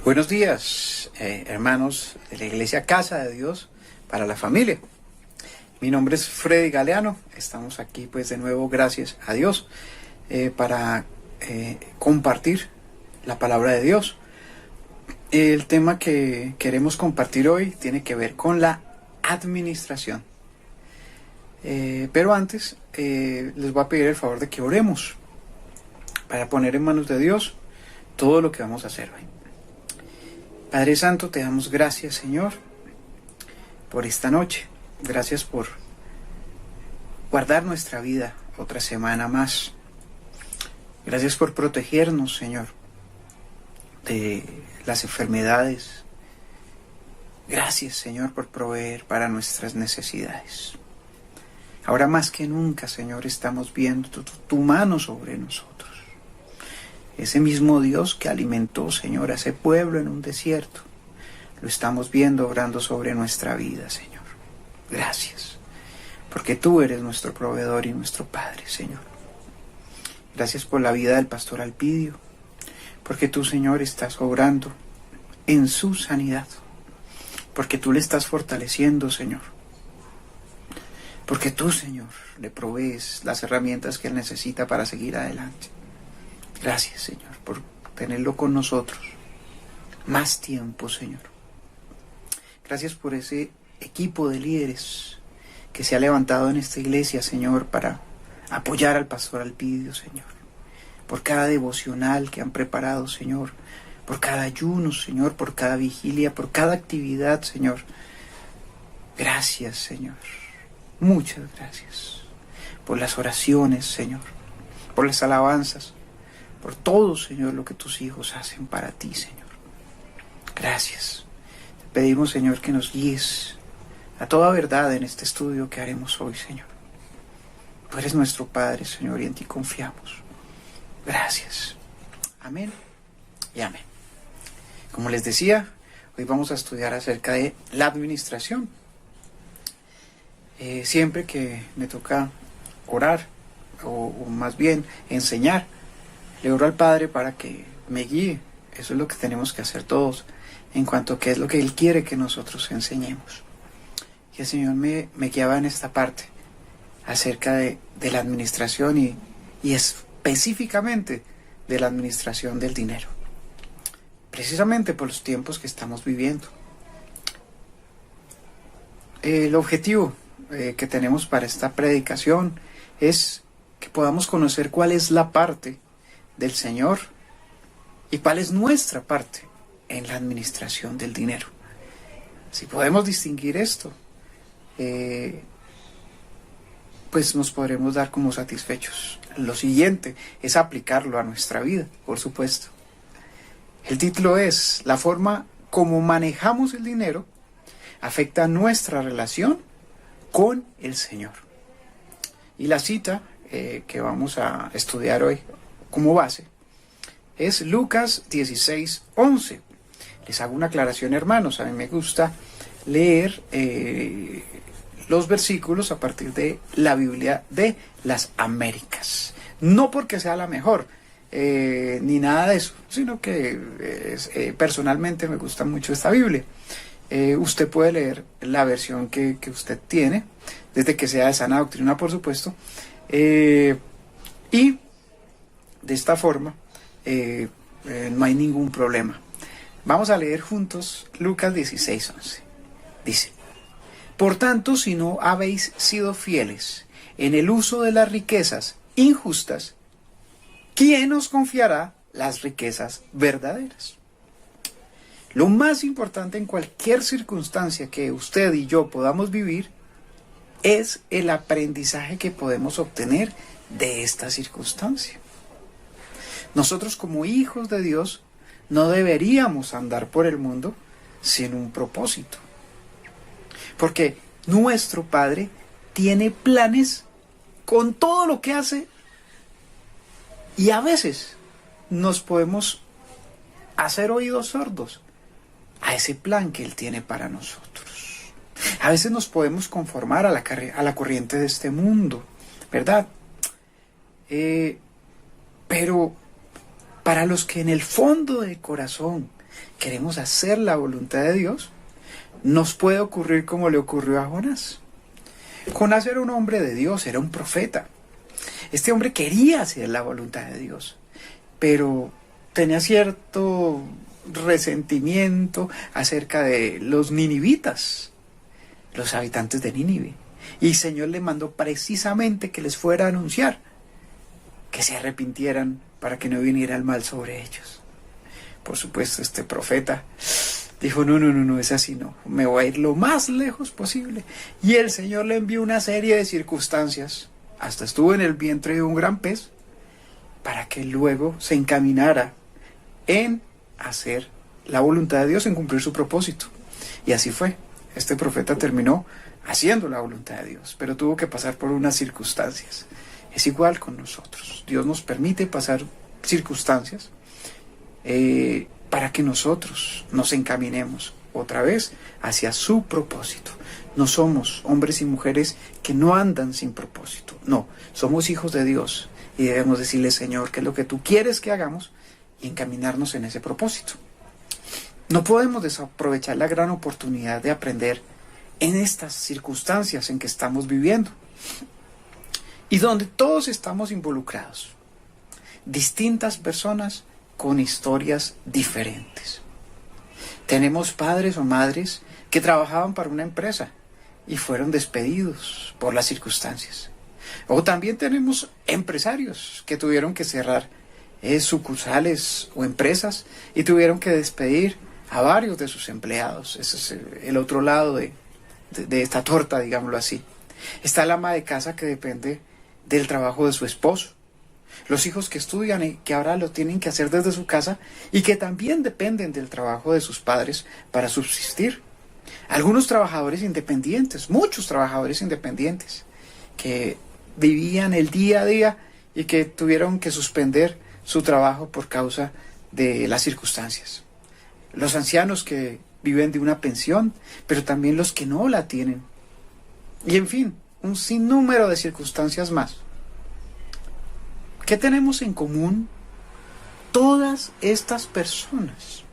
Buenos días, hermanos de la Iglesia Casa de Dios para la familia. Mi nombre es Freddy Galeano. Estamos aquí pues de nuevo, gracias a Dios, para compartir la palabra de Dios. El tema que queremos compartir hoy tiene que ver con la administración. Pero antes les voy a pedir el favor de que oremos para poner en manos de Dios todo lo que vamos a hacer hoy. Padre Santo, te damos gracias, Señor, por esta noche. Gracias por guardar nuestra vida otra semana más. Gracias por protegernos, Señor, de las enfermedades. Gracias, Señor, por proveer para nuestras necesidades. Ahora más que nunca, Señor, estamos viendo tu mano sobre nosotros. Ese mismo Dios que alimentó, Señor, a ese pueblo en un desierto, lo estamos viendo obrando sobre nuestra vida, Señor. Gracias, porque tú eres nuestro proveedor y nuestro Padre, Señor. Gracias por la vida del pastor Alpidio, porque tú, Señor, estás obrando en su sanidad, porque tú le estás fortaleciendo, Señor, porque tú, Señor, le provees las herramientas que él necesita para seguir adelante. Gracias, Señor, por tenerlo con nosotros más tiempo, Señor. Gracias por ese equipo de líderes que se ha levantado en esta iglesia, Señor, para apoyar al pastor Alpidio, Señor. Por cada devocional que han preparado, Señor. Por cada ayuno, Señor. Por cada vigilia, por cada actividad, Señor. Gracias, Señor. Muchas gracias. Por las oraciones, Señor. Por las alabanzas. Por todo, Señor, lo que tus hijos hacen para ti, Señor. Gracias. Te pedimos, Señor, que nos guíes a toda verdad en este estudio que haremos hoy, Señor. Tú eres nuestro Padre, Señor, y en ti confiamos. Gracias. Amén y amén. Como les decía, hoy vamos a estudiar acerca de la administración. Siempre que me toca orar, o más bien enseñar, le oro al Padre para que me guíe. Eso es lo que tenemos que hacer todos en cuanto a qué es lo que Él quiere que nosotros enseñemos. Y el Señor me guiaba en esta parte acerca de la administración y específicamente de la administración del dinero. Precisamente por los tiempos que estamos viviendo. El objetivo que tenemos para esta predicación es que podamos conocer cuál es la parte del Señor y cuál es nuestra parte en la administración del dinero. Si podemos distinguir esto, pues nos podremos dar como satisfechos. Lo siguiente es aplicarlo a nuestra vida, por supuesto. El título es: la forma como manejamos el dinero afecta nuestra relación con el Señor. Y la cita que vamos a estudiar hoy como base es Lucas 16:11. Les hago una aclaración, hermanos. A mí me gusta leer los versículos a partir de la Biblia de las Américas. No porque sea la mejor, ni nada de eso, sino que personalmente me gusta mucho esta Biblia. Usted puede leer la versión que usted tiene, desde que sea de sana doctrina, por supuesto, y de esta forma no hay ningún problema. Vamos a leer juntos Lucas 16:11. Dice: por tanto, si no habéis sido fieles en el uso de las riquezas injustas, ¿quién os confiará las riquezas verdaderas? Lo más importante en cualquier circunstancia que usted y yo podamos vivir es el aprendizaje que podemos obtener de esta circunstancia. Nosotros, como hijos de Dios, no deberíamos andar por el mundo sin un propósito. Porque nuestro Padre tiene planes con todo lo que hace, y a veces nos podemos hacer oídos sordos a ese plan que Él tiene para nosotros. A veces nos podemos conformar a la corriente de este mundo, ¿verdad? Pero para los que en el fondo del corazón queremos hacer la voluntad de Dios, nos puede ocurrir como le ocurrió a Jonás. Jonás era un hombre de Dios, era un profeta. Este hombre quería hacer la voluntad de Dios, pero tenía cierto resentimiento acerca de los ninivitas, los habitantes de Nínive. Y el Señor le mandó precisamente que les fuera a anunciar que se arrepintieran para que no viniera el mal sobre ellos. Por supuesto, este profeta dijo, no, es así, no, me voy a ir lo más lejos posible. Y el Señor le envió una serie de circunstancias, hasta estuvo en el vientre de un gran pez, para que luego se encaminara en hacer la voluntad de Dios, en cumplir su propósito. Y así fue. Este profeta terminó haciendo la voluntad de Dios, pero tuvo que pasar por unas circunstancias. Es igual con nosotros. Dios nos permite pasar circunstancias para que nosotros nos encaminemos otra vez hacia su propósito. No somos hombres y mujeres que no andan sin propósito. No, somos hijos de Dios y debemos decirle, Señor, ¿qué es lo que tú quieres que hagamos? Y encaminarnos en ese propósito. No podemos desaprovechar la gran oportunidad de aprender en estas circunstancias en que estamos viviendo y donde todos estamos involucrados. Distintas personas con historias diferentes. Tenemos padres o madres que trabajaban para una empresa y fueron despedidos por las circunstancias. O también tenemos empresarios que tuvieron que cerrar sucursales o empresas y tuvieron que despedir a varios de sus empleados. Ese es el otro lado de esta torta, digámoslo así. Está el ama de casa que depende del trabajo de su esposo. Los hijos que estudian y que ahora lo tienen que hacer desde su casa y que también dependen del trabajo de sus padres para subsistir. Algunos trabajadores independientes, muchos trabajadores independientes, que vivían el día a día y que tuvieron que suspender su trabajo por causa de las circunstancias. Los ancianos que viven de una pensión, pero también los que no la tienen. Y en fin, un sinnúmero de circunstancias más. ¿Qué tenemos en común todas estas personas?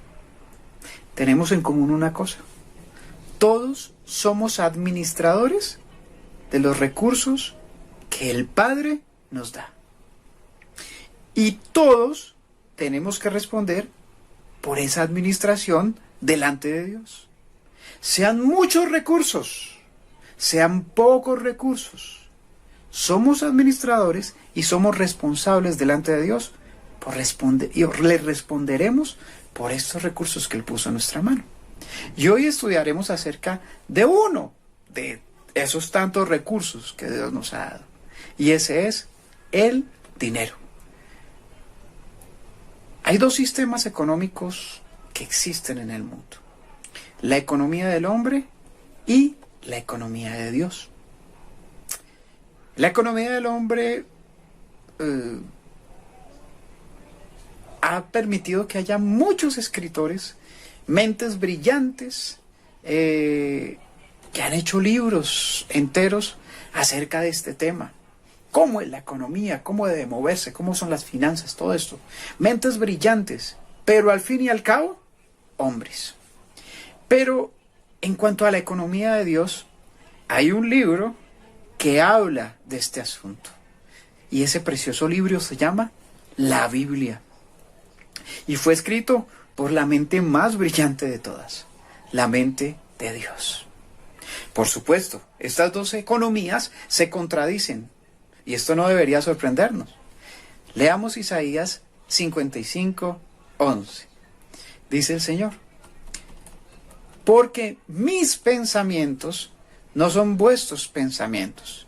Tenemos en común una cosa. Todos somos administradores de los recursos que el Padre nos da. Y todos tenemos que responder por esa administración delante de Dios. Sean muchos recursos, sean pocos recursos. Somos administradores y somos responsables delante de Dios por responder, y le responderemos por estos recursos que Él puso en nuestra mano. Y hoy estudiaremos acerca de uno de esos tantos recursos que Dios nos ha dado. Y ese es el dinero. Hay dos sistemas económicos que existen en el mundo. La economía del hombre y la economía de Dios. La economía del hombre ha permitido que haya muchos escritores, mentes brillantes, que han hecho libros enteros acerca de este tema. ¿Cómo es la economía? ¿Cómo debe moverse? ¿Cómo son las finanzas? Todo esto. Mentes brillantes, pero al fin y al cabo, hombres. Pero en cuanto a la economía de Dios, hay un libro que habla de este asunto. Y ese precioso libro se llama la Biblia. Y fue escrito por la mente más brillante de todas, la mente de Dios. Por supuesto, estas dos economías se contradicen. Y esto no debería sorprendernos. Leamos Isaías 55:11. Dice el Señor: porque mis pensamientos no son vuestros pensamientos,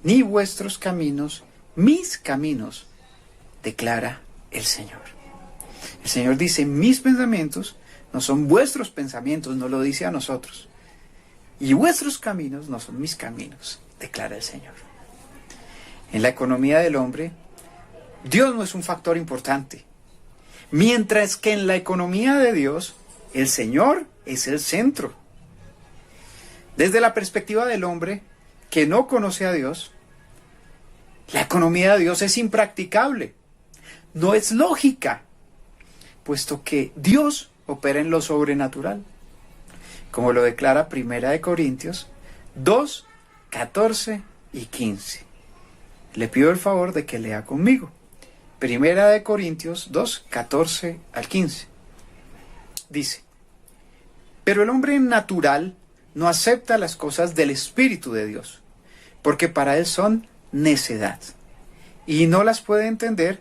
ni vuestros caminos, mis caminos, declara el Señor. El Señor dice, mis pensamientos no son vuestros pensamientos, no lo dice a nosotros. Y vuestros caminos no son mis caminos, declara el Señor. En la economía del hombre, Dios no es un factor importante. Mientras que en la economía de Dios, el Señor es el centro. Desde la perspectiva del hombre que no conoce a Dios, la economía de Dios es impracticable. No es lógica, puesto que Dios opera en lo sobrenatural, como lo declara Primera de Corintios 2, 14 y 15. Le pido el favor de que lea conmigo. Primera de Corintios 2, 14 al 15. Dice: pero el hombre natural no acepta las cosas del Espíritu de Dios, porque para él son necedad, y no las puede entender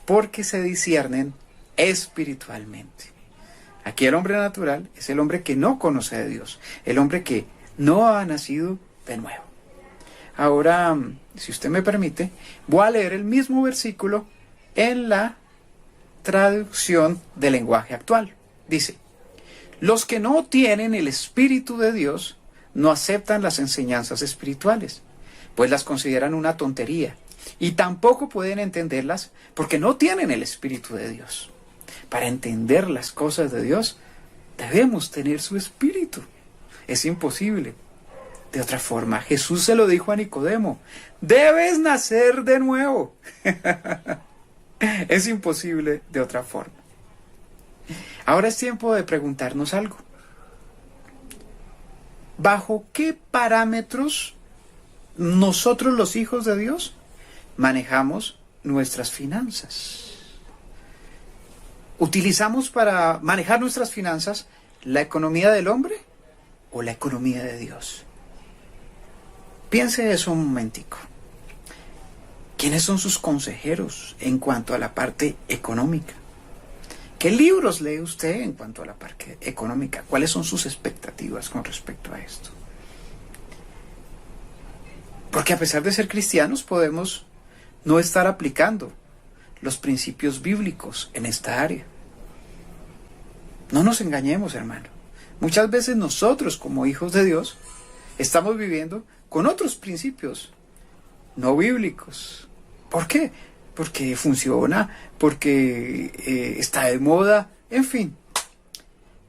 porque se disciernen espiritualmente. Aquí el hombre natural es el hombre que no conoce de Dios, el hombre que no ha nacido de nuevo. Ahora, si usted me permite, voy a leer el mismo versículo en la traducción del lenguaje actual. Dice: los que no tienen el Espíritu de Dios no aceptan las enseñanzas espirituales, pues las consideran una tontería, y tampoco pueden entenderlas porque no tienen el Espíritu de Dios. Para entender las cosas de Dios, debemos tener su Espíritu. Es imposible de otra forma. Jesús se lo dijo a Nicodemo: debes nacer de nuevo. Es imposible de otra forma. Ahora es tiempo de preguntarnos algo. ¿Bajo qué parámetros nosotros, los hijos de Dios, manejamos nuestras finanzas? ¿Utilizamos para manejar nuestras finanzas la economía del hombre o la economía de Dios? Piense eso un momentico. ¿Quiénes son sus consejeros en cuanto a la parte económica? ¿Qué libros lee usted en cuanto a la parte económica? ¿Cuáles son sus expectativas con respecto a esto? Porque a pesar de ser cristianos podemos no estar aplicando los principios bíblicos en esta área. No nos engañemos, hermano. Muchas veces nosotros, como hijos de Dios, estamos viviendo con otros principios no bíblicos. ¿Por qué? Porque funciona, porque está de moda, en fin.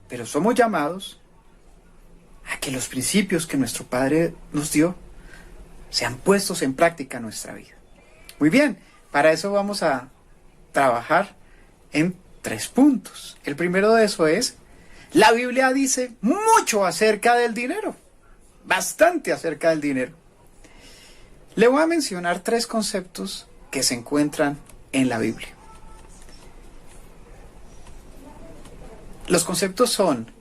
Pero somos llamados a que los principios que nuestro Padre nos dio sean puestos en práctica en nuestra vida. Muy bien, para eso vamos a trabajar en 3 puntos. El primero de eso es: la Biblia dice mucho acerca del dinero, bastante acerca del dinero. Le voy a mencionar 3 conceptos que se encuentran en la Biblia. Los conceptos son: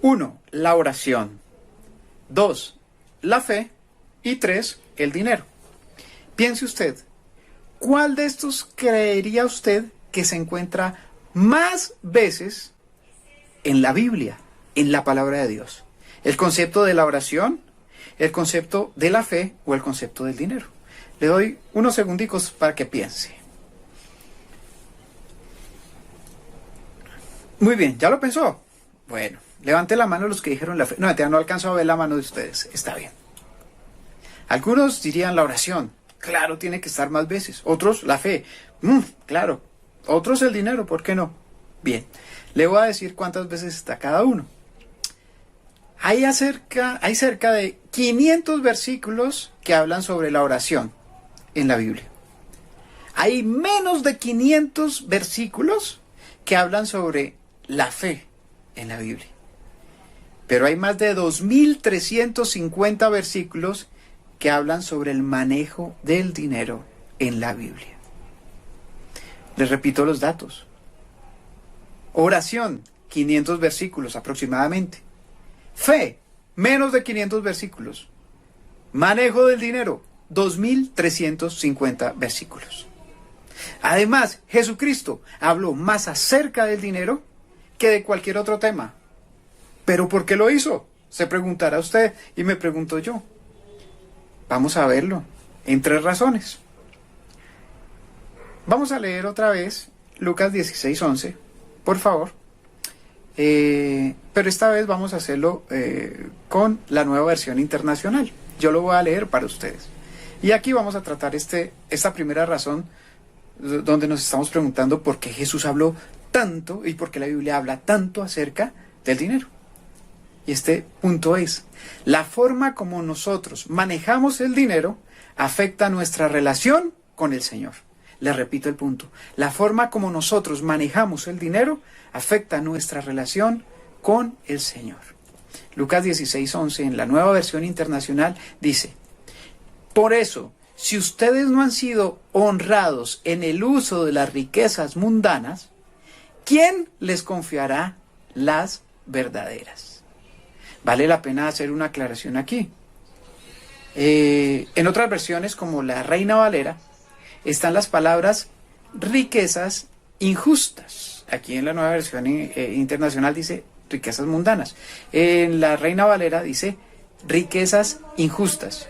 1, la oración; 2, la fe; y 3, el dinero. Piense usted, ¿cuál de estos creería usted que se encuentra más veces en la Biblia, en la palabra de Dios? ¿El concepto de la oración, el concepto de la fe o el concepto del dinero? Le doy unos segundicos para que piense. Muy bien, ¿ya lo pensó? Bueno, levante la mano los que dijeron la fe. No, no alcanzo a ver la mano de ustedes. Está bien. Algunos dirían la oración. Claro, tiene que estar más veces. Otros, la fe. Claro. Otros, el dinero. ¿Por qué no? Bien. Le voy a decir cuántas veces está cada uno. Hay cerca de 500 versículos que hablan sobre la oración en la Biblia. Hay menos de 500 versículos que hablan sobre la fe en la Biblia. Pero hay más de 2.350 versículos que hablan sobre el manejo del dinero en la Biblia. Les repito los datos. Oración, 500 versículos aproximadamente. Fe, menos de 500 versículos. Manejo del dinero, 2.350 versículos. Además, Jesucristo habló más acerca del dinero que de cualquier otro tema. ¿Pero por qué lo hizo? Se preguntará usted y me pregunto yo. Vamos a verlo en 3 razones. Vamos a leer otra vez Lucas 16:11, por favor. Pero esta vez vamos a hacerlo con la nueva versión internacional. Yo lo voy a leer para ustedes. Y aquí vamos a tratar esta primera razón donde nos estamos preguntando por qué Jesús habló tanto y por qué la Biblia habla tanto acerca del dinero. Y este punto es: la forma como nosotros manejamos el dinero afecta nuestra relación con el Señor. les repito el punto, la forma como nosotros manejamos el dinero afecta nuestra relación con el Señor. Lucas 16:11 en la Nueva Versión Internacional dice: por eso, si ustedes no han sido honrados en el uso de las riquezas mundanas, ¿quién les confiará las verdaderas? Vale la pena hacer una aclaración aquí. En otras versiones, como la Reina Valera, están las palabras riquezas injustas. Aquí en la Nueva Versión Internacional dice riquezas mundanas. En la Reina Valera dice riquezas injustas.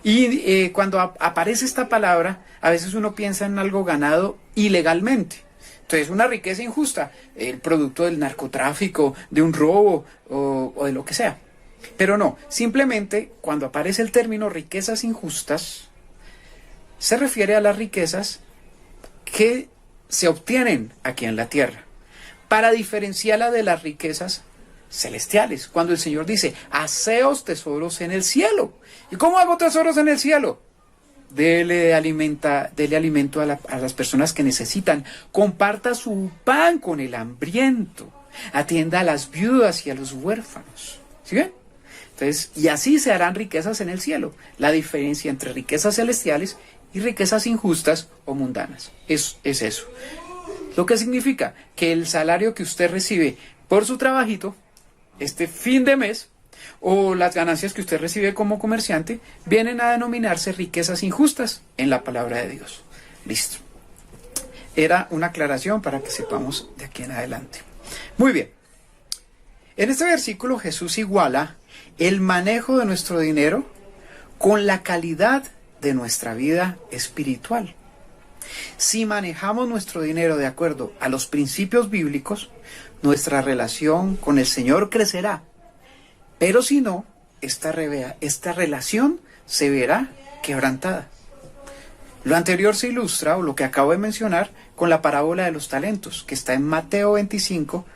Y cuando aparece esta palabra, a veces uno piensa en algo ganado ilegalmente. Entonces, una riqueza injusta, el producto del narcotráfico, de un robo o de lo que sea. Pero no, simplemente cuando aparece el término riquezas injustas, se refiere a las riquezas que se obtienen aquí en la tierra, para diferenciarla de las riquezas celestiales. Cuando el Señor dice, haceos tesoros en el cielo. ¿Y cómo hago tesoros en el cielo? Dele alimento a las personas que necesitan. Comparta su pan con el hambriento. Atienda a las viudas y a los huérfanos. ¿Sí ven? Entonces, y así se harán riquezas en el cielo. La diferencia entre riquezas celestiales y riquezas injustas o mundanas. Es eso. Lo que significa que el salario que usted recibe por su trabajito, este fin de mes, o las ganancias que usted recibe como comerciante, vienen a denominarse riquezas injustas en la palabra de Dios. Listo. Era una aclaración para que sepamos de aquí en adelante. Muy bien. En este versículo Jesús iguala el manejo de nuestro dinero con la calidad de nuestra vida espiritual. Si manejamos nuestro dinero de acuerdo a los principios bíblicos, nuestra relación con el Señor crecerá. Pero si no, esta relación se verá quebrantada. Lo anterior se ilustra, o lo que acabo de mencionar, con la parábola de los talentos, que está en Mateo 25,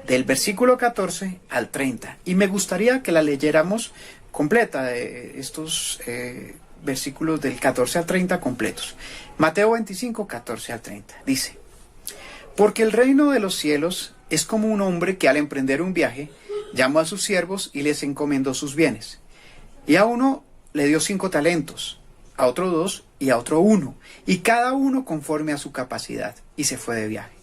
del versículo 14 al 30. Y me gustaría que la leyéramos completa, de estos versículos del 14 al 30 completos. Mateo 25, 14 al 30. Dice: porque el reino de los cielos es como un hombre que al emprender un viaje, llamó a sus siervos y les encomendó sus bienes. Y a uno le dio 5 talentos, a otro 2 y a otro 1, y cada uno conforme a su capacidad, y se fue de viaje.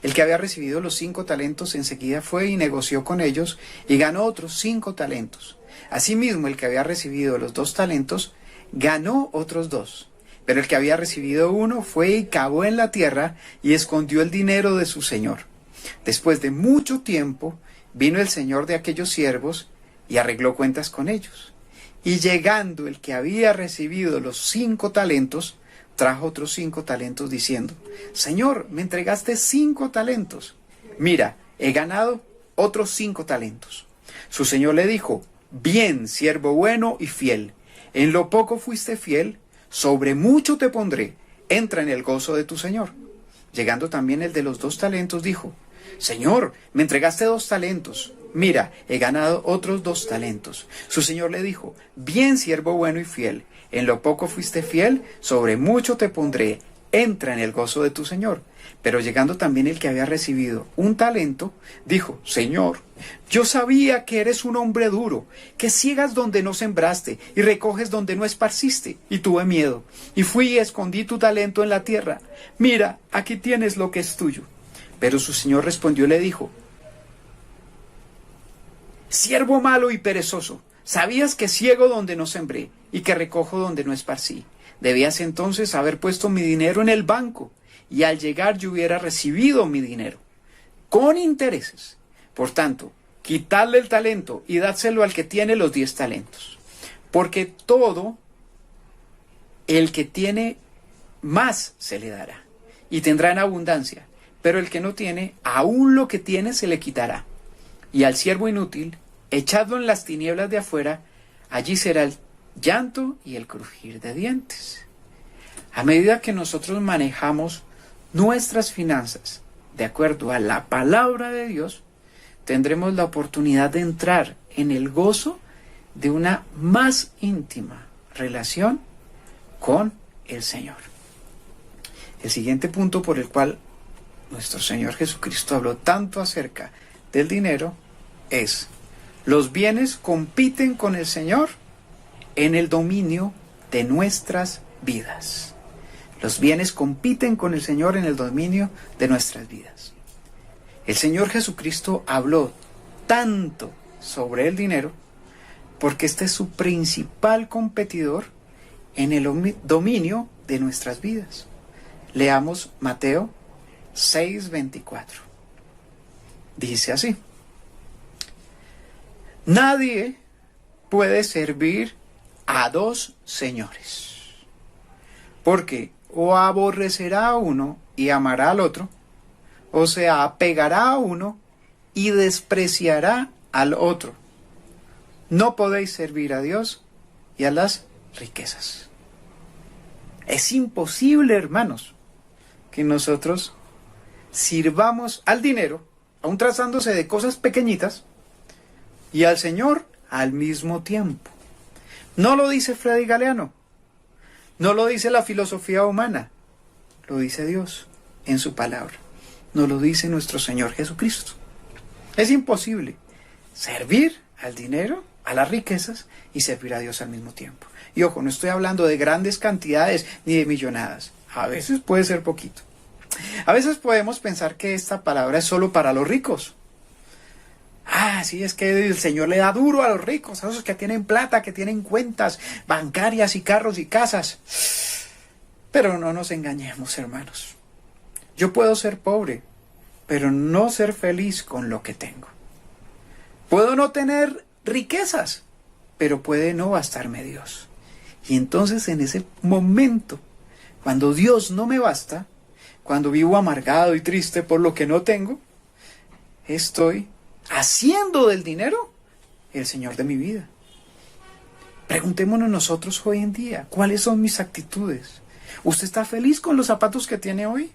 El que había recibido los 5 talentos enseguida fue y negoció con ellos, y ganó otros 5 talentos. Asimismo, el que había recibido los 2 talentos, ganó otros 2. Pero el que había recibido 1 fue y cavó en la tierra, y escondió el dinero de su señor. Después de mucho tiempo, vino el señor de aquellos siervos y arregló cuentas con ellos. Y llegando el que había recibido los 5 talentos, trajo otros 5 talentos diciendo: Señor, me entregaste 5 talentos. Mira, he ganado otros 5 talentos. Su señor le dijo: bien, siervo bueno y fiel. En lo poco fuiste fiel, sobre mucho te pondré. Entra en el gozo de tu señor. Llegando también el de los 2 talentos, dijo: Señor, me entregaste 2 talentos. Mira, he ganado otros 2 talentos. Su señor le dijo: bien, siervo bueno y fiel. En lo poco fuiste fiel, sobre mucho te pondré. Entra en el gozo de tu señor. Pero llegando también el que había recibido 1 talento, dijo: Señor, yo sabía que eres un hombre duro, que ciegas donde no sembraste y recoges donde no esparciste. Y tuve miedo, y fui y escondí tu talento en la tierra. Mira, aquí tienes lo que es tuyo. Pero su señor respondió y le dijo: siervo malo y perezoso, sabías que ciego donde no sembré y que recojo donde no esparcí. Debías entonces haber puesto mi dinero en el banco, y al llegar yo hubiera recibido mi dinero con intereses. Por tanto, quitadle el talento y dádselo al que tiene los 10 talentos. Porque todo el que tiene más se le dará, y tendrá en abundancia. Pero el que no tiene, aún lo que tiene se le quitará. Y al siervo inútil, echadlo en las tinieblas de afuera, allí será el llanto y el crujir de dientes. A medida que nosotros manejamos nuestras finanzas de acuerdo a la palabra de Dios, tendremos la oportunidad de entrar en el gozo de una más íntima relación con el Señor. El siguiente punto por el cual nuestro Señor Jesucristo habló tanto acerca del dinero es: los bienes compiten con el Señor en el dominio de nuestras vidas. Los bienes compiten con el Señor en el dominio de nuestras vidas. El Señor Jesucristo habló tanto sobre el dinero porque este es su principal competidor en el dominio de nuestras vidas. Leamos Mateo 6:24. Dice así: nadie puede servir a dos señores, porque o aborrecerá a uno y amará al otro, o se apegará a uno y despreciará al otro. No podéis servir a Dios y a las riquezas. Es imposible, hermanos, que nosotros sirvamos al dinero, aun tratándose de cosas pequeñitas, y al Señor al mismo tiempo. No lo dice Freddy Galeano, no lo dice la filosofía humana, lo dice Dios en su palabra, nos lo dice nuestro Señor Jesucristo. Es imposible servir al dinero, a las riquezas, y servir a Dios al mismo tiempo. Y ojo, no estoy hablando de grandes cantidades ni de millonadas. A veces puede ser poquito. A veces podemos pensar que esta palabra es solo para los ricos. Ah, sí, es que el Señor le da duro a los ricos, a esos que tienen plata, que tienen cuentas bancarias y carros y casas. Pero no nos engañemos, hermanos. Yo puedo ser pobre, pero no ser feliz con lo que tengo. Puedo no tener riquezas, pero puede no bastarme Dios. Y entonces en ese momento, cuando Dios no me basta, cuando vivo amargado y triste por lo que no tengo, estoy haciendo del dinero el Señor de mi vida. Preguntémonos nosotros hoy en día, ¿cuáles son mis actitudes? ¿Usted está feliz con los zapatos que tiene hoy?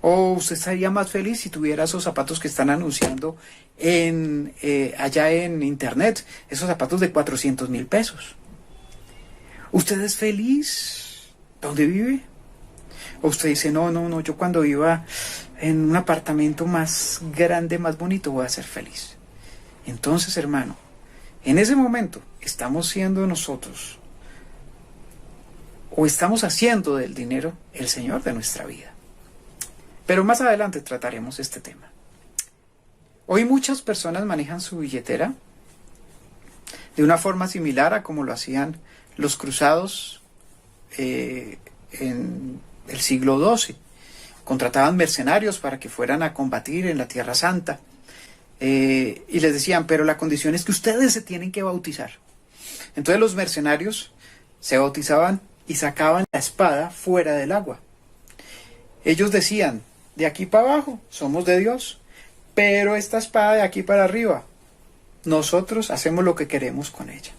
¿O usted estaría más feliz si tuviera esos zapatos que están anunciando allá en internet? Esos zapatos de 400,000 pesos. ¿Usted es feliz donde vive? ¿O usted dice, no, yo cuando viva en un apartamento más grande, más bonito, voy a ser feliz? Entonces, hermano, en ese momento estamos siendo nosotros, o estamos haciendo del dinero el Señor de nuestra vida. Pero más adelante trataremos este tema. Hoy muchas personas manejan su billetera de una forma similar a como lo hacían los cruzados en el siglo XII. Contrataban mercenarios para que fueran a combatir en la Tierra Santa. Y les decían, pero la condición es que ustedes se tienen que bautizar. Entonces los mercenarios se bautizaban y sacaban la espada fuera del agua. Ellos decían, de aquí para abajo somos de Dios, pero esta espada de aquí para arriba, nosotros hacemos lo que queremos con ella.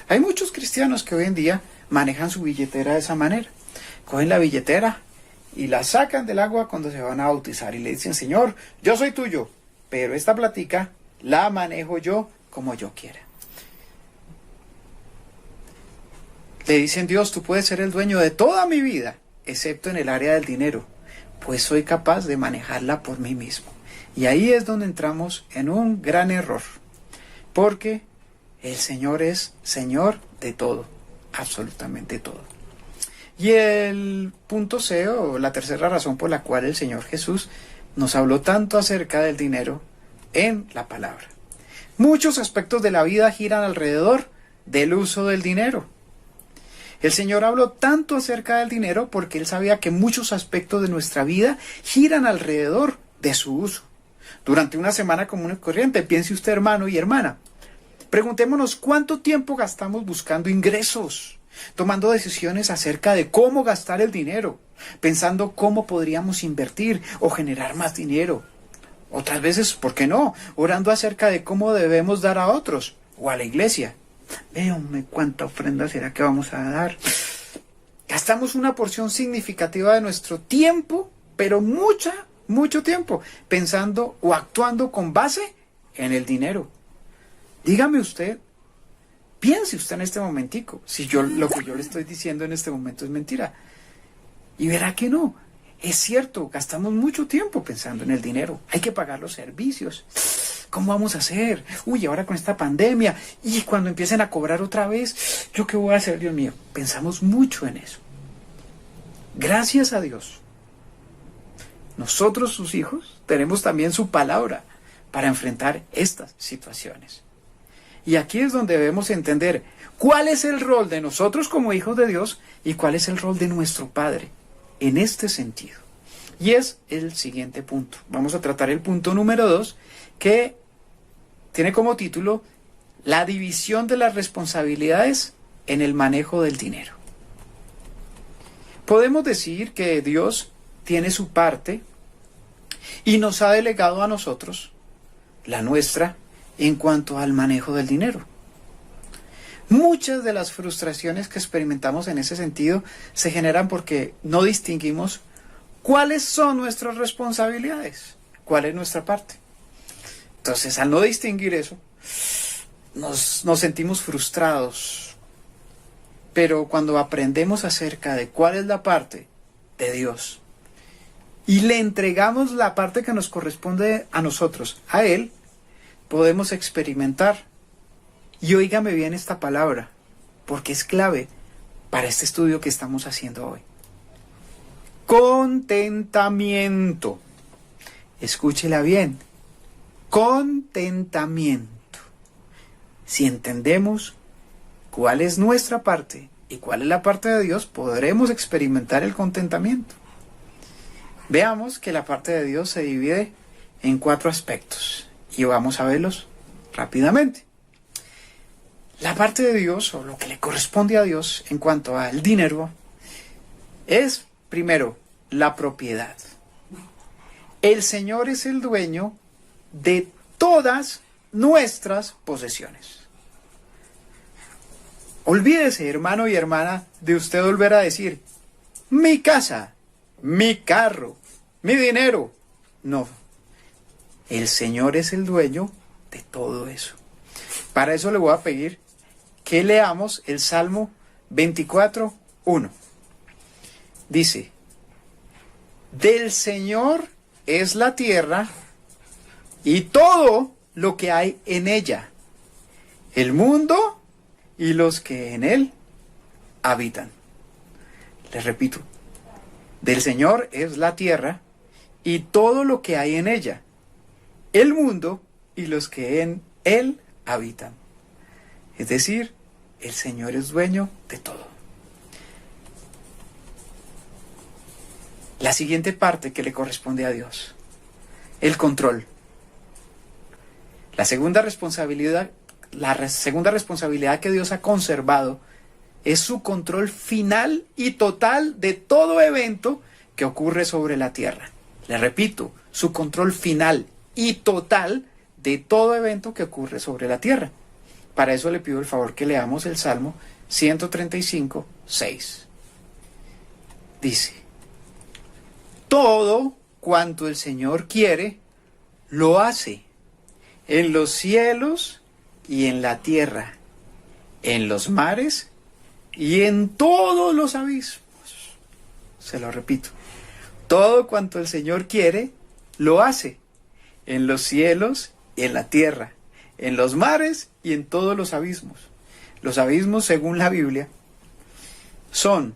Hay muchos cristianos que hoy en día manejan su billetera de esa manera. Cogen la billetera y la sacan del agua cuando se van a bautizar y le dicen, Señor, yo soy tuyo, pero esta plática la manejo yo como yo quiera. Le dicen, Dios, tú puedes ser el dueño de toda mi vida, excepto en el área del dinero, pues soy capaz de manejarla por mí mismo. Y ahí es donde entramos en un gran error, porque el Señor es Señor de todo, absolutamente todo. Y el punto C, o la tercera razón por la cual el Señor Jesús nos habló tanto acerca del dinero en la palabra. Muchos aspectos de la vida giran alrededor del uso del dinero. El Señor habló tanto acerca del dinero porque Él sabía que muchos aspectos de nuestra vida giran alrededor de su uso. Durante una semana común y corriente, piense usted, hermano y hermana, preguntémonos cuánto tiempo gastamos buscando ingresos, tomando decisiones acerca de cómo gastar el dinero, pensando cómo podríamos invertir o generar más dinero. Otras veces, ¿por qué no?, orando acerca de cómo debemos dar a otros o a la iglesia. Véanme cuánta ofrenda será que vamos a dar. Gastamos una porción significativa de nuestro tiempo, pero mucho tiempo, pensando o actuando con base en el dinero. Dígame usted, piense usted en este momentico, si lo que yo le estoy diciendo en este momento es mentira. Y verá que no. Es cierto, gastamos mucho tiempo pensando en el dinero. Hay que pagar los servicios. ¿Cómo vamos a hacer? Uy, ahora con esta pandemia. Y cuando empiecen a cobrar otra vez, ¿yo qué voy a hacer, Dios mío? Pensamos mucho en eso. Gracias a Dios, nosotros, sus hijos, tenemos también su palabra para enfrentar estas situaciones. Y aquí es donde debemos entender cuál es el rol de nosotros como hijos de Dios y cuál es el rol de nuestro Padre en este sentido. Y es el siguiente punto. Vamos a tratar el punto número 2, que tiene como título la división de las responsabilidades en el manejo del dinero. Podemos decir que Dios tiene su parte y nos ha delegado a nosotros la nuestra en cuanto al manejo del dinero. Muchas de las frustraciones que experimentamos en ese sentido se generan porque no distinguimos cuáles son nuestras responsabilidades, cuál es nuestra parte. Entonces, al no distinguir eso, nos sentimos frustrados. Pero cuando aprendemos acerca de cuál es la parte de Dios y le entregamos la parte que nos corresponde a nosotros, a Él, podemos experimentar. Y óigame bien esta palabra, porque es clave para este estudio que estamos haciendo hoy. Contentamiento. Escúchela bien. Contentamiento. Si entendemos cuál es nuestra parte y cuál es la parte de Dios, podremos experimentar el contentamiento. Veamos que la parte de Dios se divide en 4 aspectos y vamos a verlos rápidamente. La parte de Dios, o lo que le corresponde a Dios en cuanto al dinero, es, primero, la propiedad. El Señor es el dueño de todas nuestras posesiones. Olvídese, hermano y hermana, de usted volver a decir, mi casa, mi carro, mi dinero. No, el Señor es el dueño de todo eso. Para eso le voy a pedir que leamos el Salmo 24:1. Dice, del Señor es la tierra y todo lo que hay en ella, el mundo y los que en él habitan. Les repito, del Señor es la tierra y todo lo que hay en ella, el mundo y los que en él habitan. Es decir, el Señor es dueño de todo. La siguiente parte que le corresponde a Dios, el control. La segunda responsabilidad que Dios ha conservado es su control final y total de todo evento que ocurre sobre la tierra. Le repito, su control final y total de todo evento que ocurre sobre la tierra. Para eso le pido el favor que leamos el Salmo 135:6. Dice, todo cuanto el Señor quiere, lo hace, en los cielos y en la tierra, en los mares y en todos los abismos. Se lo repito, todo cuanto el Señor quiere, lo hace, en los cielos y en la tierra, en los mares y en todos los abismos. Los abismos, según la Biblia, son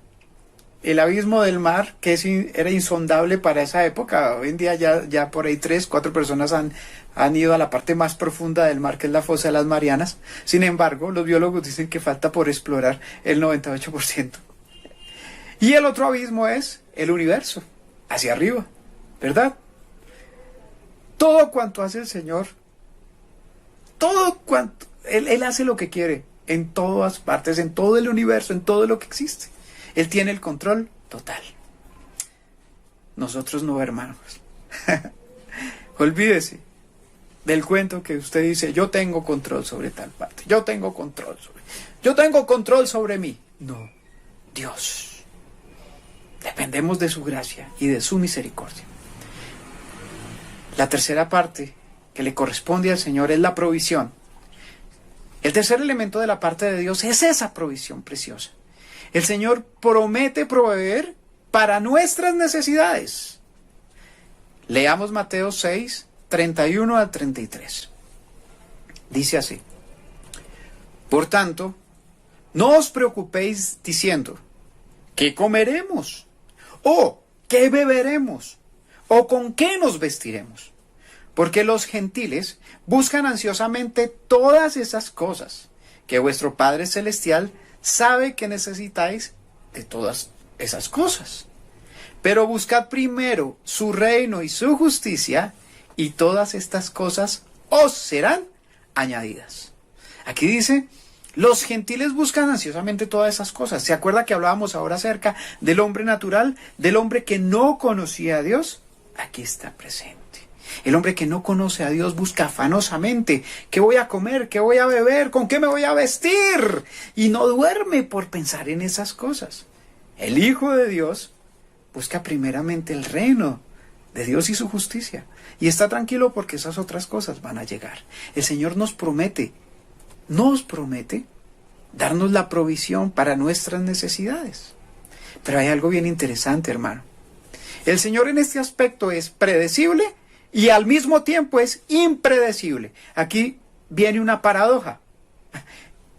el abismo del mar, que era insondable para esa época. Hoy en día ya por ahí 3-4 personas han ido a la parte más profunda del mar, que es la fosa de las Marianas. Sin embargo, los biólogos dicen que falta por explorar el 98%. Y el otro abismo es el universo, hacia arriba, ¿verdad? Todo cuanto hace el Señor, todo cuanto, Él hace lo que quiere, en todas partes, en todo el universo, en todo lo que existe. Él tiene el control total. Nosotros no, hermanos. Olvídese del cuento que usted dice, yo tengo control sobre tal parte, yo tengo control sobre mí. No, Dios. Dependemos de su gracia y de su misericordia. La tercera parte que le corresponde al Señor es la provisión. El tercer elemento de la parte de Dios es esa provisión preciosa. El Señor promete proveer para nuestras necesidades. Leamos Mateo 6, 31 al 33. Dice así: por tanto, no os preocupéis diciendo, ¿qué comeremos? ¿O qué beberemos? ¿O con qué nos vestiremos? Porque los gentiles buscan ansiosamente todas esas cosas, que vuestro Padre Celestial sabe que necesitáis de todas esas cosas. Pero buscad primero su reino y su justicia, y todas estas cosas os serán añadidas. Aquí dice, los gentiles buscan ansiosamente todas esas cosas. ¿Se acuerda que hablábamos ahora acerca del hombre natural, del hombre que no conocía a Dios? Aquí está presente. El hombre que no conoce a Dios busca afanosamente qué voy a comer, qué voy a beber, con qué me voy a vestir, y no duerme por pensar en esas cosas. El Hijo de Dios busca primeramente el reino de Dios y su justicia, y está tranquilo porque esas otras cosas van a llegar. El Señor nos promete darnos la provisión para nuestras necesidades. Pero hay algo bien interesante, hermano. El Señor en este aspecto es predecible y al mismo tiempo es impredecible. Aquí viene una paradoja.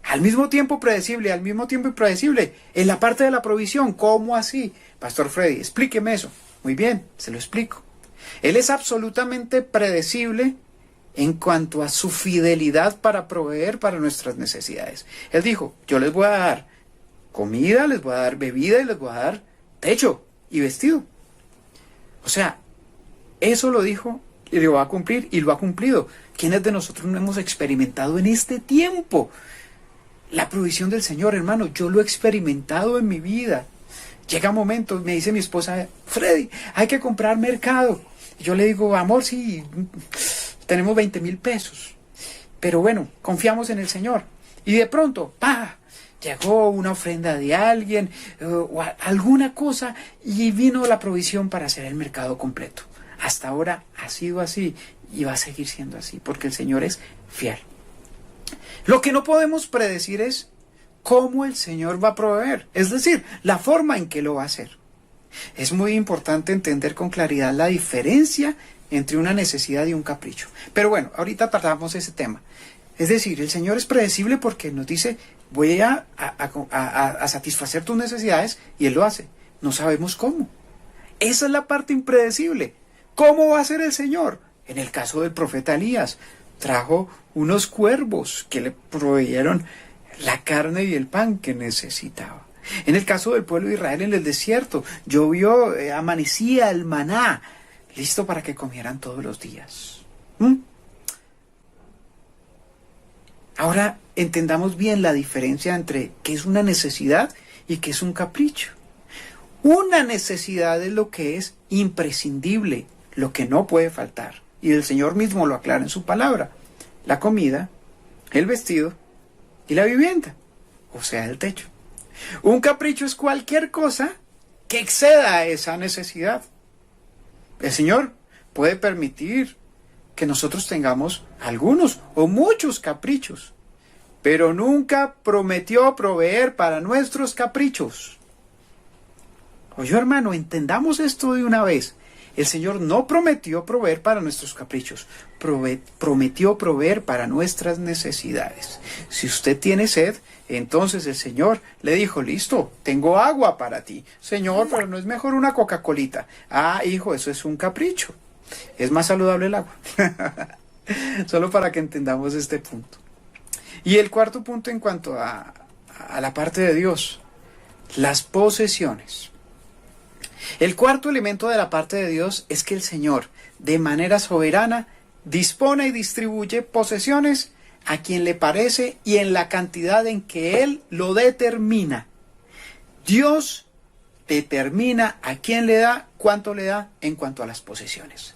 Al mismo tiempo predecible, al mismo tiempo impredecible. En la parte de la provisión, ¿cómo así? Pastor Freddy, explíqueme eso. Muy bien, se lo explico. Él es absolutamente predecible en cuanto a su fidelidad para proveer para nuestras necesidades. Él dijo, yo les voy a dar comida, les voy a dar bebida y les voy a dar techo y vestido. O sea, eso lo dijo y lo va a cumplir y lo ha cumplido. ¿Quiénes de nosotros no hemos experimentado en este tiempo la provisión del Señor, hermano? Yo lo he experimentado en mi vida. Llega un momento, me dice mi esposa, Freddy, hay que comprar mercado. Y yo le digo, amor, sí, tenemos 20,000 pesos. Pero bueno, confiamos en el Señor. Y de pronto, ¡pah! Llegó una ofrenda de alguien, o alguna cosa, y vino la provisión para hacer el mercado completo. Hasta ahora ha sido así y va a seguir siendo así, porque el Señor es fiel. Lo que no podemos predecir es cómo el Señor va a proveer, es decir, la forma en que lo va a hacer. Es muy importante entender con claridad la diferencia entre una necesidad y un capricho. Pero bueno, ahorita tratamos ese tema. Es decir, el Señor es predecible porque nos dice, voy a satisfacer tus necesidades, y Él lo hace. No sabemos cómo. Esa es la parte impredecible. ¿Cómo va a ser el Señor? En el caso del profeta Elías, trajo unos cuervos que le proveyeron la carne y el pan que necesitaba. En el caso del pueblo de Israel en el desierto, llovió, amanecía el maná, listo para que comieran todos los días. Ahora entendamos bien la diferencia entre qué es una necesidad y qué es un capricho. Una necesidad es lo que es imprescindible, lo que no puede faltar. Y el Señor mismo lo aclara en su palabra. La comida, el vestido y la vivienda, o sea, el techo. Un capricho es cualquier cosa que exceda a esa necesidad. El Señor puede permitir que nosotros tengamos algunos o muchos caprichos, pero nunca prometió proveer para nuestros caprichos. Oye, hermano, entendamos esto de una vez. El Señor no prometió proveer para nuestros caprichos, prometió proveer para nuestras necesidades. Si usted tiene sed, entonces el Señor le dijo, listo, tengo agua para ti. Señor, pero no es mejor una Coca-Colita. Ah, hijo, eso es un capricho. Es más saludable el agua. Solo para que entendamos este punto. Y el cuarto punto en cuanto a la parte de Dios, las posesiones. El cuarto elemento de la parte de Dios es que el Señor, de manera soberana, dispone y distribuye posesiones a quien le parece y en la cantidad en que Él lo determina. Dios determina a quién le da, cuánto le da en cuanto a las posesiones.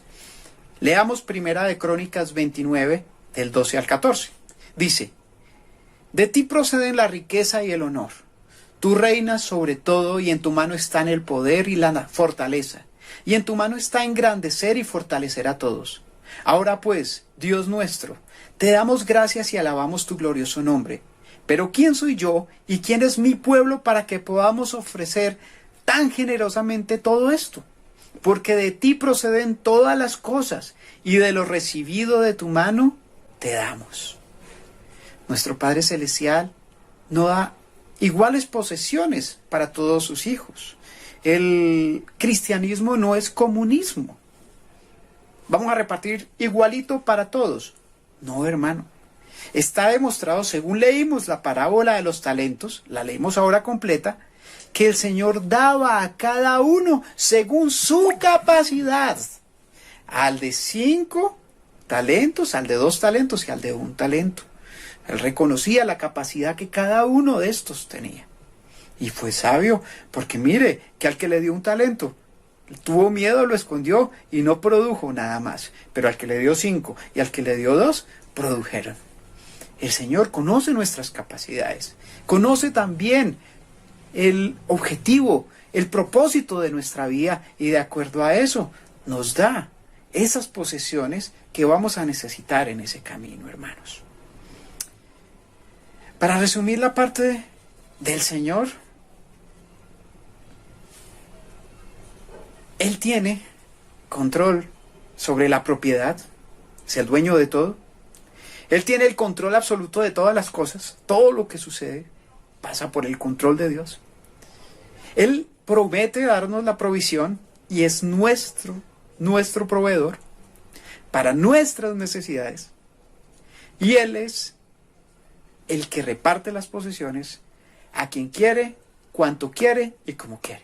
Leamos Primera de Crónicas 29, del 12 al 14. Dice, de ti proceden la riqueza y el honor. Tú reinas sobre todo y en tu mano están el poder y la fortaleza. Y en tu mano está engrandecer y fortalecer a todos. Ahora pues, Dios nuestro, te damos gracias y alabamos tu glorioso nombre. Pero ¿quién soy yo y quién es mi pueblo para que podamos ofrecer tan generosamente todo esto? Porque de ti proceden todas las cosas, y de lo recibido de tu mano te damos. Nuestro Padre Celestial no da iguales posesiones para todos sus hijos. El cristianismo no es comunismo. Vamos a repartir igualito para todos. No, hermano. Está demostrado, según leímos la parábola de los talentos, la leímos ahora completa, que el Señor daba a cada uno según su capacidad. Al de 5 talentos, al de 2 talentos y al de 1 talento. Él reconocía la capacidad que cada uno de estos tenía. Y fue sabio, porque mire, que al que le dio 1 talento, tuvo miedo, lo escondió y no produjo nada más. Pero al que le dio 5 y al que le dio 2, produjeron. El Señor conoce nuestras capacidades, conoce también el objetivo, el propósito de nuestra vida, y de acuerdo a eso nos da esas posesiones que vamos a necesitar en ese camino, hermanos. Para resumir la parte del Señor, Él tiene control sobre la propiedad, es el dueño de todo. Él tiene el control absoluto de todas las cosas, todo lo que sucede pasa por el control de Dios. Él promete darnos la provisión y es nuestro proveedor para nuestras necesidades. Y Él es el que reparte las posesiones a quien quiere, cuanto quiere y como quiere.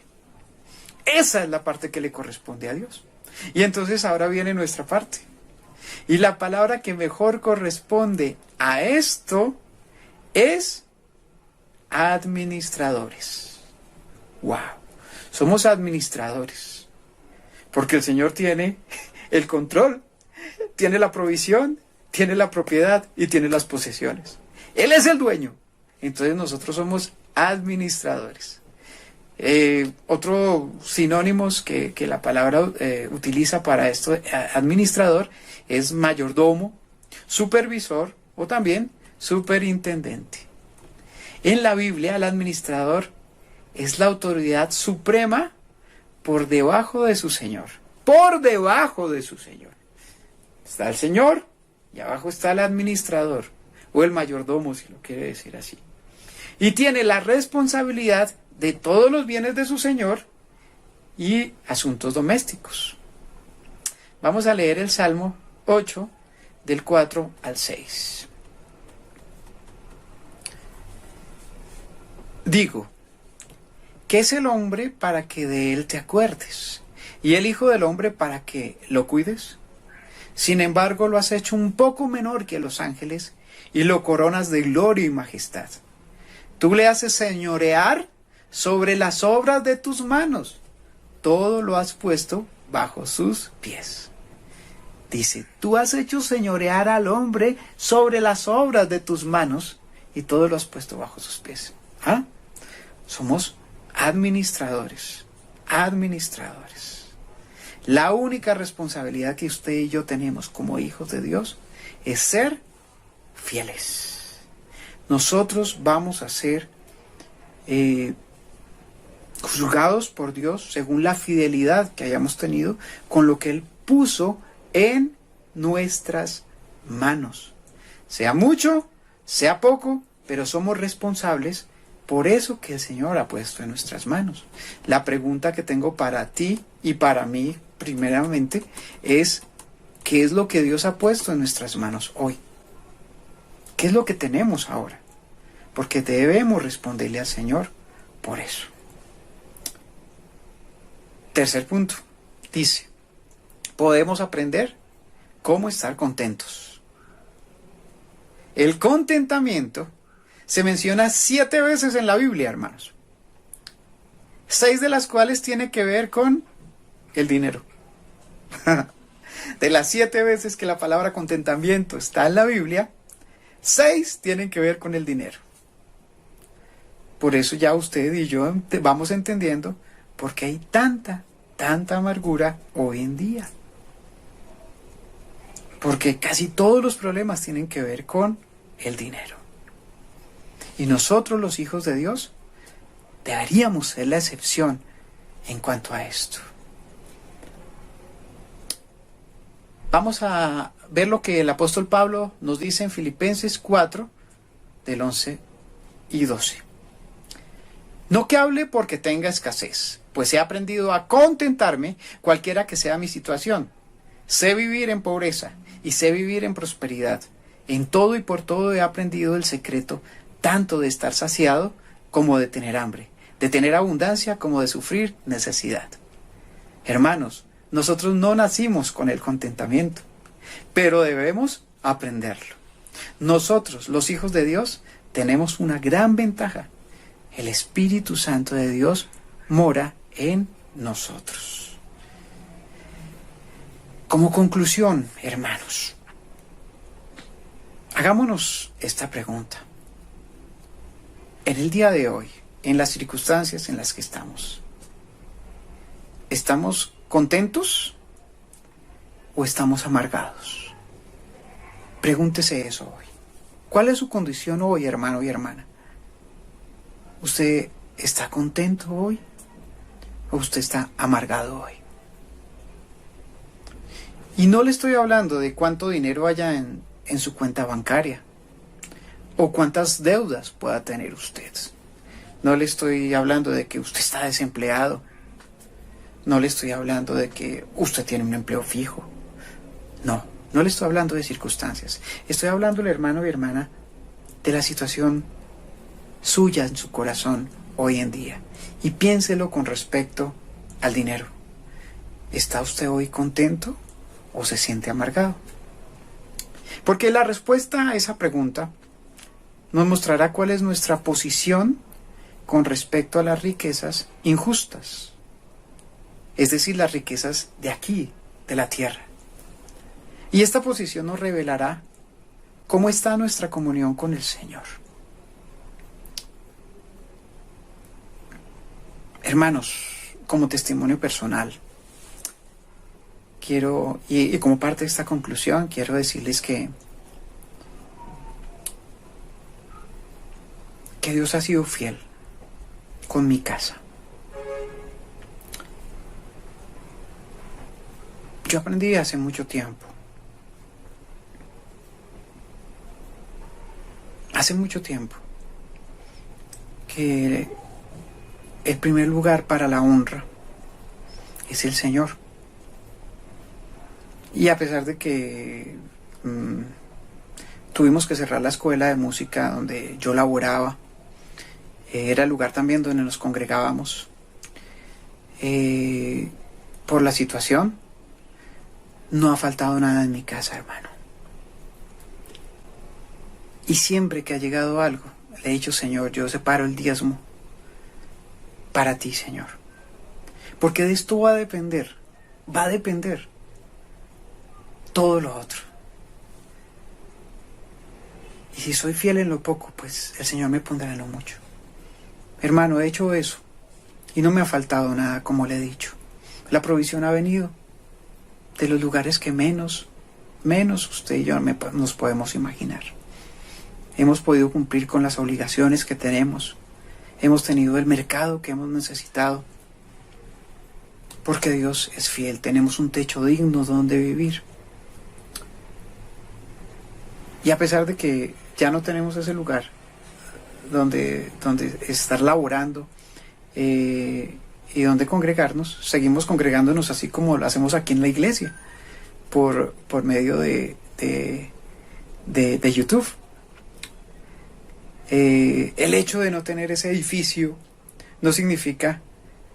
Esa es la parte que le corresponde a Dios. Y entonces ahora viene nuestra parte. Y la palabra que mejor corresponde a esto es administradores. ¡Wow! Somos administradores. Porque el Señor tiene el control, tiene la provisión, tiene la propiedad y tiene las posesiones. Él es el dueño. Entonces nosotros somos administradores. Otro sinónimos que la palabra utiliza para esto, administrador, es mayordomo, supervisor o también superintendente. En la Biblia, el administrador es la autoridad suprema por debajo de su Señor. Por debajo de su Señor. Está el Señor y abajo está el administrador o el mayordomo, si lo quiere decir así. Y tiene la responsabilidad de todos los bienes de su Señor y asuntos domésticos. Vamos a leer el Salmo 8, del 4 al 6. Digo, ¿qué es el hombre para que de él te acuerdes? ¿Y el hijo del hombre para que lo cuides? Sin embargo, lo has hecho un poco menor que los ángeles y lo coronas de gloria y majestad. Tú le haces señorear sobre las obras de tus manos. Todo lo has puesto bajo sus pies. Dice, tú has hecho señorear al hombre sobre las obras de tus manos y todo lo has puesto bajo sus pies. ¿Ah? Somos administradores. Administradores. La única responsabilidad que usted y yo tenemos como hijos de Dios es ser fieles. Nosotros vamos a ser juzgados por Dios según la fidelidad que hayamos tenido con lo que Él puso en nuestras manos. Sea mucho, sea poco, pero somos responsables por eso que el Señor ha puesto en nuestras manos. La pregunta que tengo para ti y para mí, primeramente, es ¿qué es lo que Dios ha puesto en nuestras manos hoy? ¿Qué es lo que tenemos ahora? Porque debemos responderle al Señor por eso. Tercer punto, dice, podemos aprender cómo estar contentos. El contentamiento se menciona 7 veces en la Biblia, hermanos. 6 de las cuales tiene que ver con el dinero. De las 7 veces que la palabra contentamiento está en la Biblia, 6 tienen que ver con el dinero. Por eso ya usted y yo vamos entendiendo por qué hay tanta amargura hoy en día. Porque casi todos los problemas tienen que ver con el dinero. Y nosotros, los hijos de Dios, deberíamos ser la excepción en cuanto a esto. Vamos a ver lo que el apóstol Pablo nos dice en Filipenses 4, del 11 y 12. No que hable porque tenga escasez, pues he aprendido a contentarme cualquiera que sea mi situación. Sé vivir en pobreza y sé vivir en prosperidad. En todo y por todo he aprendido el secreto tanto de estar saciado como de tener hambre, de tener abundancia como de sufrir necesidad. Hermanos, nosotros no nacimos con el contentamiento, pero debemos aprenderlo. Nosotros, los hijos de Dios, tenemos una gran ventaja. El Espíritu Santo de Dios mora en nosotros. Como conclusión, hermanos, hagámonos esta pregunta. En el día de hoy, en las circunstancias en las que ¿estamos contentos o estamos amargados? Pregúntese eso hoy. ¿Cuál es su condición hoy, hermano y hermana? ¿Usted está contento hoy o usted está amargado hoy? Y no le estoy hablando de cuánto dinero haya en su cuenta bancaria o cuántas deudas pueda tener usted. No le estoy hablando de que usted está desempleado. No le estoy hablando de que usted tiene un empleo fijo. No le estoy hablando de circunstancias. Estoy hablando, hermano y hermana, de la situación suya en su corazón hoy en día. Y piénselo con respecto al dinero. ¿Está usted hoy contento o se siente amargado? Porque la respuesta a esa pregunta nos mostrará cuál es nuestra posición con respecto a las riquezas injustas. Es decir, las riquezas de aquí, de la tierra. Y esta posición nos revelará cómo está nuestra comunión con el Señor. Hermanos, como testimonio personal, quiero, y como parte de esta conclusión, quiero decirles que Dios ha sido fiel con mi casa. Yo aprendí hace mucho tiempo que el primer lugar para la honra es el Señor. Y a pesar de que tuvimos que cerrar la escuela de música donde yo laboraba, era el lugar también donde nos congregábamos, por la situación, no ha faltado nada en mi casa, hermano. Y siempre que ha llegado algo, le he dicho: Señor, yo separo el diezmo para ti, Señor. Porque de esto va a depender todo lo otro. Y si soy fiel en lo poco, pues el Señor me pondrá en lo mucho. Hermano, he hecho eso y no me ha faltado nada, como le he dicho. La provisión ha venido de los lugares que menos usted y yo nos podemos imaginar. Hemos podido cumplir con las obligaciones que tenemos. Hemos tenido el mercado que hemos necesitado. Porque Dios es fiel. Tenemos un techo digno donde vivir. Y a pesar de que ya no tenemos ese lugar donde estar laborando y donde congregarnos, seguimos congregándonos así como lo hacemos aquí en la iglesia, por medio de YouTube. El hecho de no tener ese edificio no significa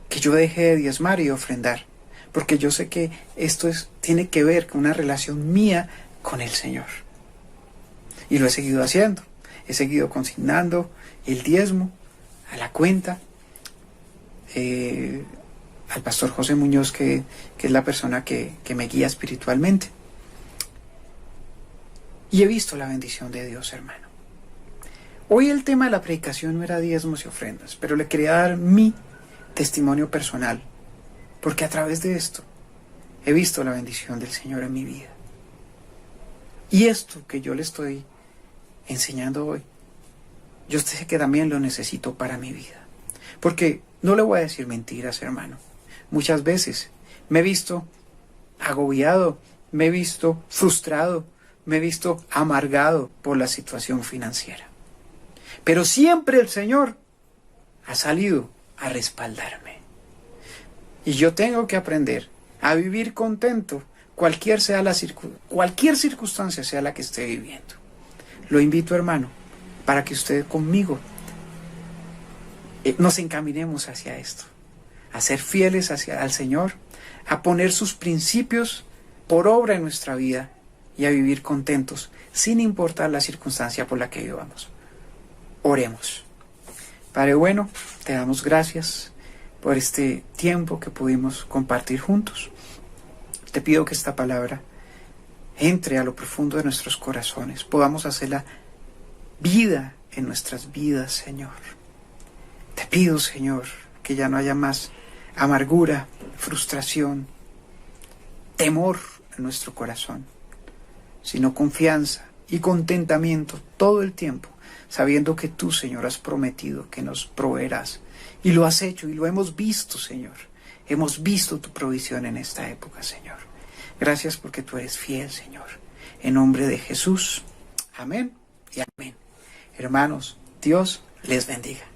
que yo deje de diezmar y ofrendar, porque yo sé que esto tiene que ver con una relación mía con el Señor. Y lo he seguido haciendo. He seguido consignando el diezmo a la cuenta. Al pastor José Muñoz, que es la persona que me guía espiritualmente. Y he visto la bendición de Dios, hermano. Hoy el tema de la predicación no era diezmos y ofrendas, pero le quería dar mi testimonio personal, porque a través de esto he visto la bendición del Señor en mi vida. Y esto que yo le estoy enseñando hoy, yo sé que también lo necesito para mi vida. Porque no le voy a decir mentiras, hermano. muchas veces me he visto agobiado, me he visto frustrado, me he visto amargado por la situación financiera. Pero siempre el Señor ha salido a respaldarme. Y yo tengo que aprender a vivir contento, cualquier circunstancia sea la que esté viviendo. Lo invito, hermano, para que usted conmigo nos encaminemos hacia esto, a ser fieles al Señor, a poner sus principios por obra en nuestra vida y a vivir contentos, sin importar la circunstancia por la que vivamos. Oremos. Padre bueno, te damos gracias por este tiempo que pudimos compartir juntos. Te pido que esta palabra entre a lo profundo de nuestros corazones, podamos hacerla vida en nuestras vidas, Señor. Te pido, Señor, que ya no haya más amargura, frustración, temor en nuestro corazón, sino confianza y contentamiento todo el tiempo, sabiendo que tú, Señor, has prometido que nos proveerás. Y lo has hecho y lo hemos visto, Señor. Hemos visto tu provisión en esta época, Señor. Gracias porque tú eres fiel, Señor. En nombre de Jesús. Amén y amén. Hermanos, Dios les bendiga.